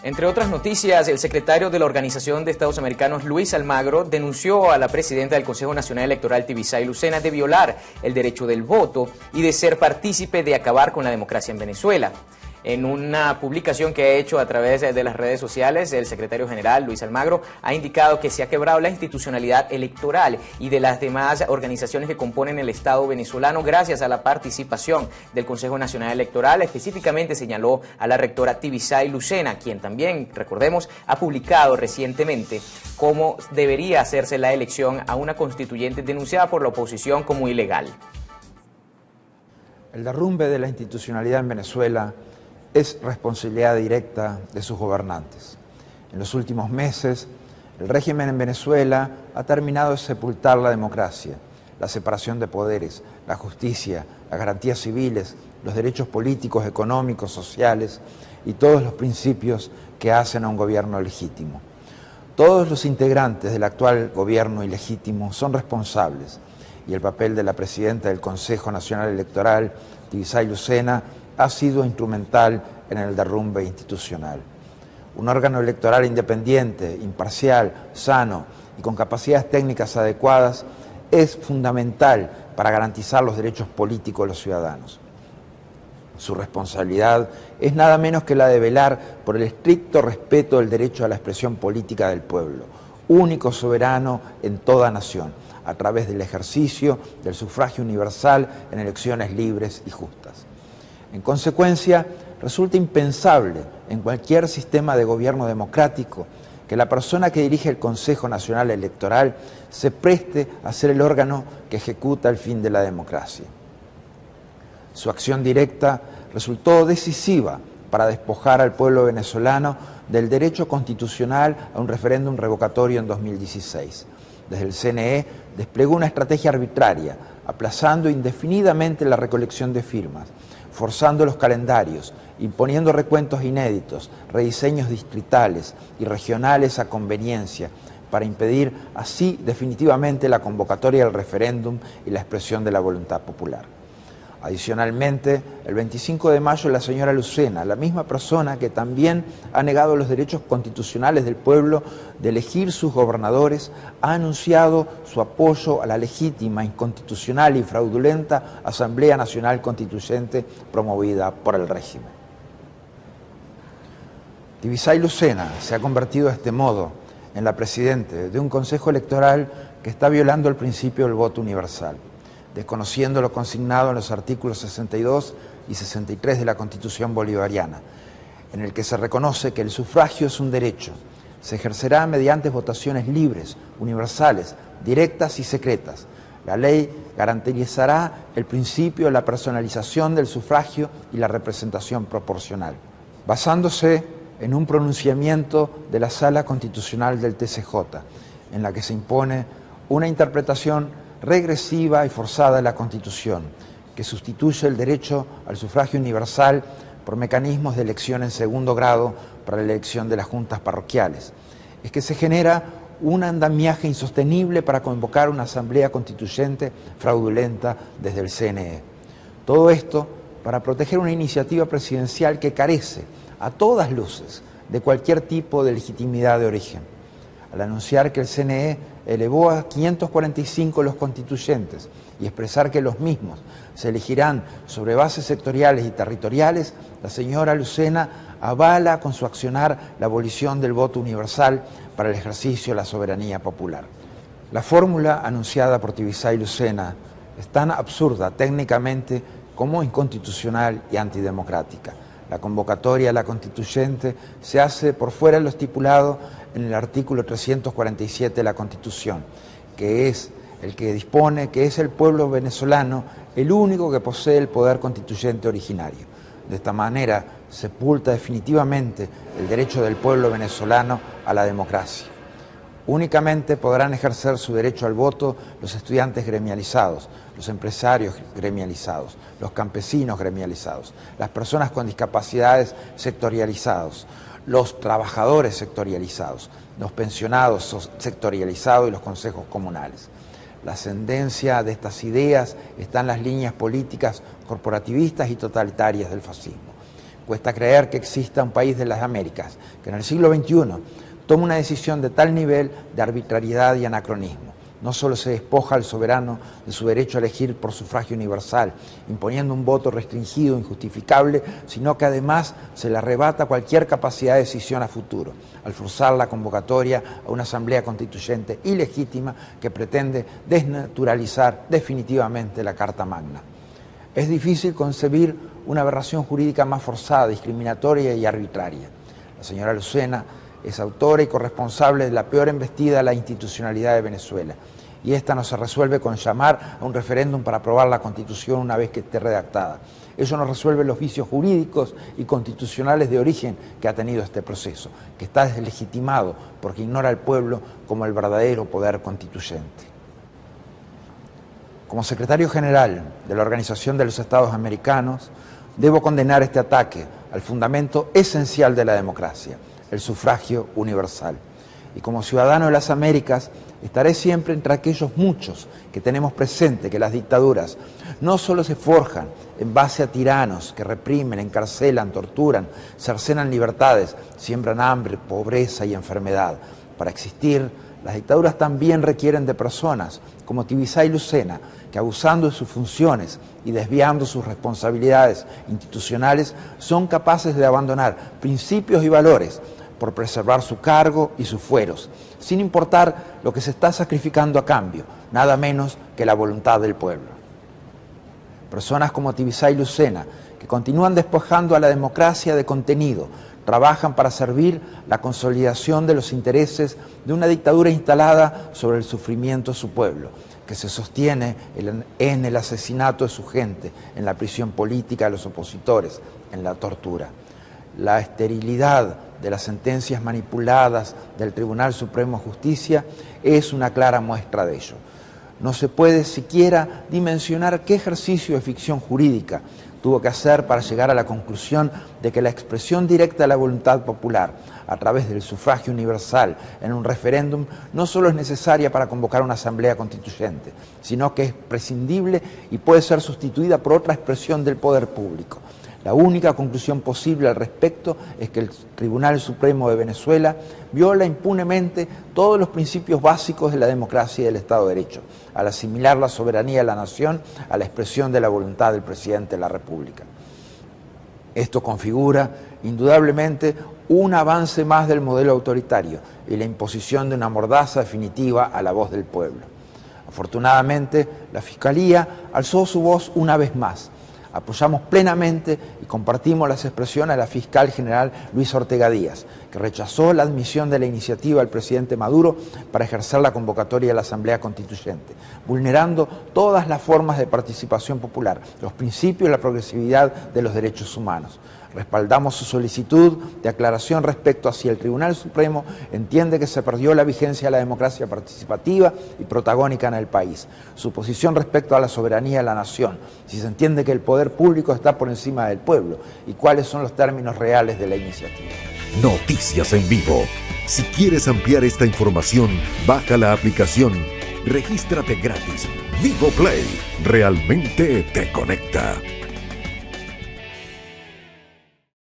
Entre otras noticias, el secretario de la Organización de Estados Americanos, Luis Almagro, denunció a la presidenta del Consejo Nacional Electoral, Tibisay Lucena, de violar el derecho del voto y de ser partícipe de acabar con la democracia en Venezuela. En una publicación que ha hecho a través de las redes sociales, el secretario general, Luis Almagro, ha indicado que se ha quebrado la institucionalidad electoral y de las demás organizaciones que componen el Estado venezolano gracias a la participación del Consejo Nacional Electoral. Específicamente señaló a la rectora Tibisay Lucena, quien también, recordemos, ha publicado recientemente cómo debería hacerse la elección a una constituyente denunciada por la oposición como ilegal. El derrumbe de la institucionalidad en Venezuela es responsabilidad directa de sus gobernantes. En los últimos meses, el régimen en Venezuela ha terminado de sepultar la democracia, la separación de poderes, la justicia, las garantías civiles, los derechos políticos, económicos, sociales y todos los principios que hacen a un gobierno legítimo. Todos los integrantes del actual gobierno ilegítimo son responsables y el papel de la presidenta del Consejo Nacional Electoral, Tibisay Lucena, ha sido instrumental en el derrumbe institucional. Un órgano electoral independiente, imparcial, sano y con capacidades técnicas adecuadas es fundamental para garantizar los derechos políticos de los ciudadanos. Su responsabilidad es nada menos que la de velar por el estricto respeto del derecho a la expresión política del pueblo, único soberano en toda nación, a través del ejercicio del sufragio universal en elecciones libres y justas. En consecuencia, resulta impensable en cualquier sistema de gobierno democrático que la persona que dirige el Consejo Nacional Electoral se preste a ser el órgano que ejecuta el fin de la democracia. Su acción directa resultó decisiva para despojar al pueblo venezolano del derecho constitucional a un referéndum revocatorio en 2016. Desde el CNE desplegó una estrategia arbitraria, aplazando indefinidamente la recolección de firmas, forzando los calendarios, imponiendo recuentos inéditos, rediseños distritales y regionales a conveniencia, para impedir así definitivamente la convocatoria del referéndum y la expresión de la voluntad popular. Adicionalmente, el 25 de mayo la señora Lucena, la misma persona que también ha negado los derechos constitucionales del pueblo de elegir sus gobernadores, ha anunciado su apoyo a la legítima, inconstitucional y fraudulenta Asamblea Nacional Constituyente promovida por el régimen. Tibisay Lucena se ha convertido de este modo en la presidenta de un Consejo Electoral que está violando el principio del voto universal, desconociendo lo consignado en los artículos 62 y 63 de la Constitución bolivariana, en el que se reconoce que el sufragio es un derecho, se ejercerá mediante votaciones libres, universales, directas y secretas. La ley garantizará el principio de la personalización del sufragio y la representación proporcional, basándose en un pronunciamiento de la Sala Constitucional del TCJ, en la que se impone una interpretación regresiva y forzada de la Constitución, que sustituye el derecho al sufragio universal por mecanismos de elección en segundo grado para la elección de las juntas parroquiales. Es que se genera un andamiaje insostenible para convocar una asamblea constituyente fraudulenta desde el CNE. Todo esto para proteger una iniciativa presidencial que carece, a todas luces, de cualquier tipo de legitimidad de origen. Al anunciar que el CNE elevó a 545 los constituyentes y expresar que los mismos se elegirán sobre bases sectoriales y territoriales, la señora Lucena avala con su accionar la abolición del voto universal para el ejercicio de la soberanía popular. La fórmula anunciada por Tibisay Lucena es tan absurda técnicamente como inconstitucional y antidemocrática. La convocatoria a la constituyente se hace por fuera de lo estipulado en el artículo 347 de la Constitución, que es el que dispone que es el pueblo venezolano el único que posee el poder constituyente originario. De esta manera sepulta definitivamente el derecho del pueblo venezolano a la democracia. Únicamente podrán ejercer su derecho al voto los estudiantes gremializados, los empresarios gremializados, los campesinos gremializados, las personas con discapacidades sectorializados, los trabajadores sectorializados, los pensionados sectorializados y los consejos comunales. La ascendencia de estas ideas está en las líneas políticas corporativistas y totalitarias del fascismo. Cuesta creer que exista un país de las Américas que en el siglo XXI tome una decisión de tal nivel de arbitrariedad y anacronismo. No solo se despoja al soberano de su derecho a elegir por sufragio universal, imponiendo un voto restringido, injustificable, sino que además se le arrebata cualquier capacidad de decisión a futuro, al forzar la convocatoria a una asamblea constituyente ilegítima que pretende desnaturalizar definitivamente la Carta Magna. Es difícil concebir una aberración jurídica más forzada, discriminatoria y arbitraria. La señora Lucena es autora y corresponsable de la peor embestida a la institucionalidad de Venezuela, y esta no se resuelve con llamar a un referéndum para aprobar la Constitución una vez que esté redactada. Eso no resuelve los vicios jurídicos y constitucionales de origen que ha tenido este proceso, que está deslegitimado porque ignora al pueblo como el verdadero poder constituyente. Como secretario general de la Organización de los Estados Americanos, debo condenar este ataque al fundamento esencial de la democracia, el sufragio universal. Y como ciudadano de las Américas, estaré siempre entre aquellos muchos que tenemos presente que las dictaduras no solo se forjan en base a tiranos que reprimen, encarcelan, torturan, cercenan libertades, siembran hambre, pobreza y enfermedad. Para existir, las dictaduras también requieren de personas como Tibisay Lucena, que abusando de sus funciones y desviando sus responsabilidades institucionales, son capaces de abandonar principios y valores por preservar su cargo y sus fueros, sin importar lo que se está sacrificando a cambio, nada menos que la voluntad del pueblo. Personas como Tibisay Lucena, que continúan despojando a la democracia de contenido, trabajan para servir la consolidación de los intereses de una dictadura instalada sobre el sufrimiento de su pueblo, que se sostiene en el asesinato de su gente, en la prisión política de los opositores, en la tortura. La esterilidad de las sentencias manipuladas del Tribunal Supremo de Justicia es una clara muestra de ello. No se puede siquiera dimensionar qué ejercicio de ficción jurídica tuvo que hacer para llegar a la conclusión de que la expresión directa de la voluntad popular a través del sufragio universal en un referéndum no solo es necesaria para convocar una asamblea constituyente, sino que es prescindible y puede ser sustituida por otra expresión del poder público. La única conclusión posible al respecto es que el Tribunal Supremo de Venezuela viola impunemente todos los principios básicos de la democracia y del Estado de Derecho, al asimilar la soberanía de la nación a la expresión de la voluntad del presidente de la República. Esto configura, indudablemente, un avance más del modelo autoritario y la imposición de una mordaza definitiva a la voz del pueblo. Afortunadamente, la Fiscalía alzó su voz una vez más. Apoyamos plenamente y compartimos las expresiones de la fiscal general Luisa Ortega Díaz, que rechazó la admisión de la iniciativa del presidente Maduro para ejercer la convocatoria de la Asamblea Constituyente, vulnerando todas las formas de participación popular, los principios y la progresividad de los derechos humanos. Respaldamos su solicitud de aclaración respecto a si el Tribunal Supremo entiende que se perdió la vigencia de la democracia participativa y protagónica en el país, su posición respecto a la soberanía de la nación, si se entiende que el poder público está por encima del pueblo y cuáles son los términos reales de la iniciativa. Noticias en vivo. Si quieres ampliar esta información, baja la aplicación, regístrate gratis. Vivo Play realmente te conecta.